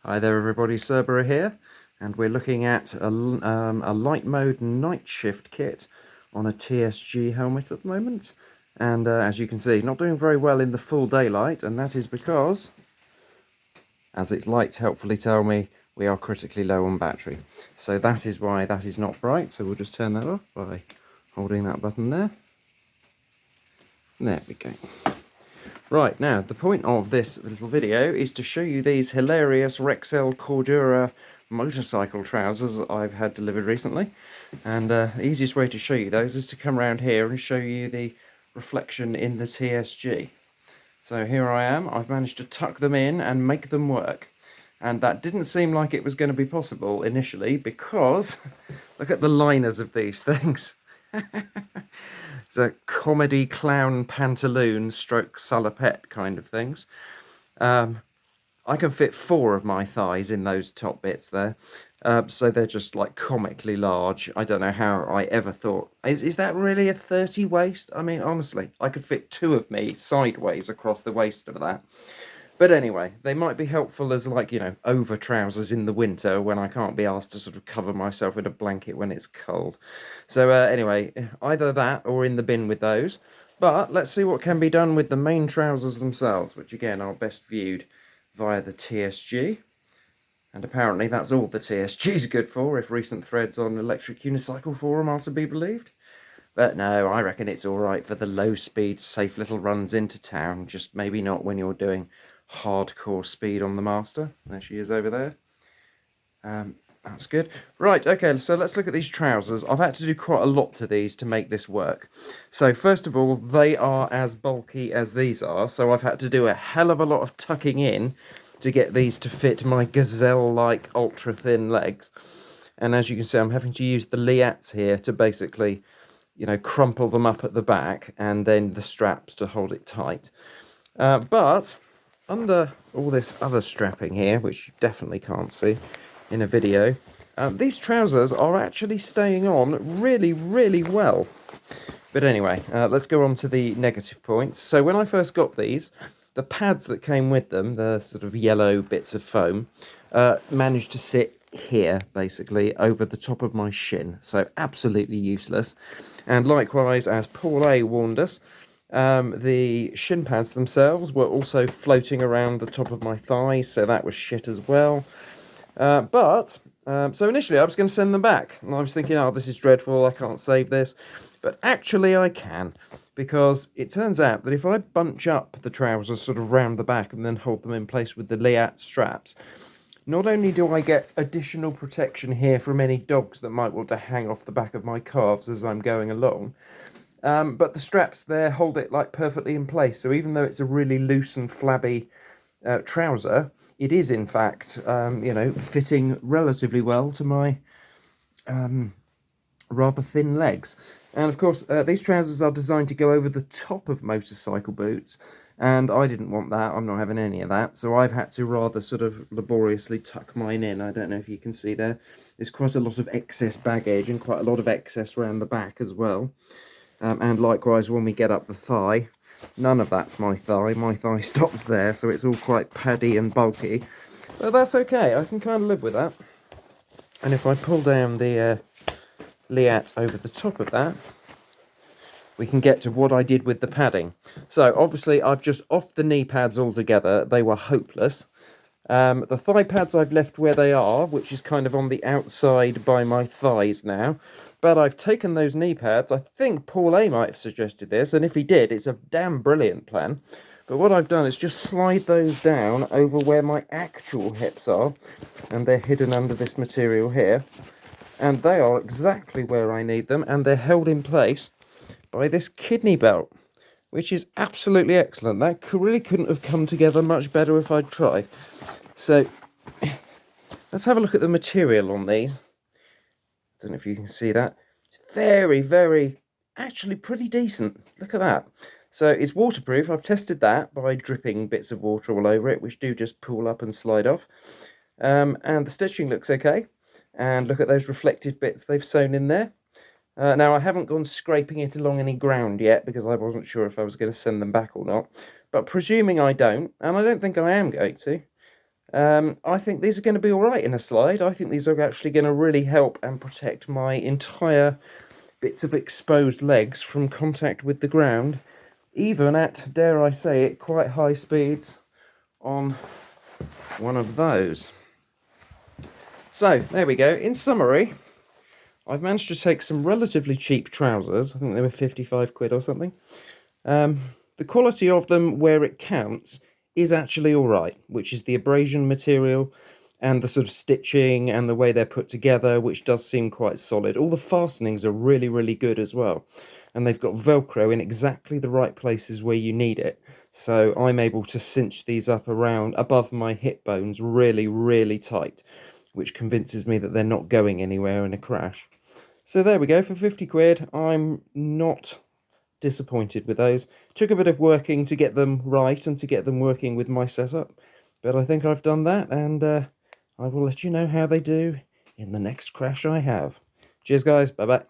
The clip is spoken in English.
Hi there everybody, Cerberus here, and we're looking at a light mode night shift kit on a TSG helmet at the moment. And as you can see, not doing very well in the full daylight, and that is because, as its lights helpfully tell me, we are critically low on battery. So that is why that is not bright, so we'll just turn that off by holding that button there. There we go. Right, now, the point of this little video is to show you these hilarious RXL Cordura motorcycle trousers that I've had delivered recently. And the easiest way to show you those is to come around here and show you the reflection in the TSG. So here I am, I've managed to tuck them in and make them work. And that didn't seem like it was going to be possible initially because, look at the liners of these things. It's a comedy clown pantaloon stroke salopette kind of things. I can fit 4 of my thighs in those top bits there. So they're just like comically large. I don't know how I ever thought, is that really a 30 waist? I mean, honestly, I could fit 2 of me sideways across the waist of that. But anyway, they might be helpful as, like, you know, over trousers in the winter when I can't be asked to sort of cover myself in a blanket when it's cold. So anyway, either that or in the bin with those. But let's see what can be done with the main trousers themselves, which again are best viewed via the TSG. And apparently that's all the TSG is good for, if recent threads on Electric Unicycle Forum are to be believed. But no, I reckon it's alright for the low-speed, safe little runs into town, just maybe not when you're doing hardcore speed on the Master. There she is over there. That's good. Right, okay, so let's look at these trousers. I've had to do quite a lot to these to make this work. So first of all, they are as bulky as these are, so I've had to do a hell of a lot of tucking in to get these to fit my gazelle-like ultra-thin legs. And as you can see, I'm having to use the liats here to basically, you know, crumple them up at the back and then the straps to hold it tight. But under all this other strapping here, which you definitely can't see in a video, these trousers are actually staying on really, really well. But anyway, let's go on to the negative points. So when I first got these, the pads that came with them, the sort of yellow bits of foam, managed to sit here, basically, over the top of my shin. So absolutely useless. And likewise, as Paul A warned us, the shin pads themselves were also floating around the top of my thighs, so that was shit as well. So initially I was going to send them back, and I was thinking, oh, this is dreadful, I can't save this. But actually I can, because it turns out that if I bunch up the trousers sort of round the back and then hold them in place with the liat straps, not only do I get additional protection here from any dogs that might want to hang off the back of my calves as I'm going along, but the straps there hold it like perfectly in place. So even though it's a really loose and flabby trouser, it is in fact, you know, fitting relatively well to my rather thin legs. And of course, these trousers are designed to go over the top of motorcycle boots, and I didn't want that. I'm not having any of that, so I've had to rather sort of laboriously tuck mine in. I don't know if you can see there. There's quite a lot of excess baggage and quite a lot of excess around the back as well. And likewise, when we get up the thigh, none of that's my thigh. My thigh stops there, so it's all quite paddy and bulky. But that's okay, I can kind of live with that. And if I pull down the liat over the top of that, we can get to what I did with the padding. So obviously I've just offed the knee pads altogether. They were hopeless. The thigh pads I've left where they are, which is kind of on the outside by my thighs now. But I've taken those knee pads. I think Paul A might have suggested this, and if he did, it's a damn brilliant plan. But what I've done is just slide those down over where my actual hips are, and they're hidden under this material here. And they are exactly where I need them, and they're held in place by this kidney belt, which is absolutely excellent. That really couldn't have come together much better if I'd tried. So, let's have a look at the material on these. I don't know if you can see that. It's very, very, actually pretty decent. Look at that. So it's waterproof. I've tested that by dripping bits of water all over it, which do just pull up and slide off. And the stitching looks okay. And look at those reflective bits they've sewn in there. Now, I haven't gone scraping it along any ground yet because I wasn't sure if I was going to send them back or not. But presuming I don't, and I don't think I am going to, I think these are going to be alright in a slide. I think these are actually going to really help and protect my entire bits of exposed legs from contact with the ground, even at, dare I say it, quite high speeds on one of those. So, there we go. In summary, I've managed to take some relatively cheap trousers. I think they were 55 quid or something. The quality of them, where it counts, is actually alright, which is the abrasion material and the sort of stitching and the way they're put together, which does seem quite solid. All the fastenings are really, really good as well. And they've got Velcro in exactly the right places where you need it. So I'm able to cinch these up around above my hip bones really, really tight, which convinces me that they're not going anywhere in a crash. So there we go, for 50 quid, I'm not disappointed with those. Took a bit of working to get them right and to get them working with my setup, but I think I've done that, and I will let you know how they do in the next crash I have. Cheers guys, bye bye.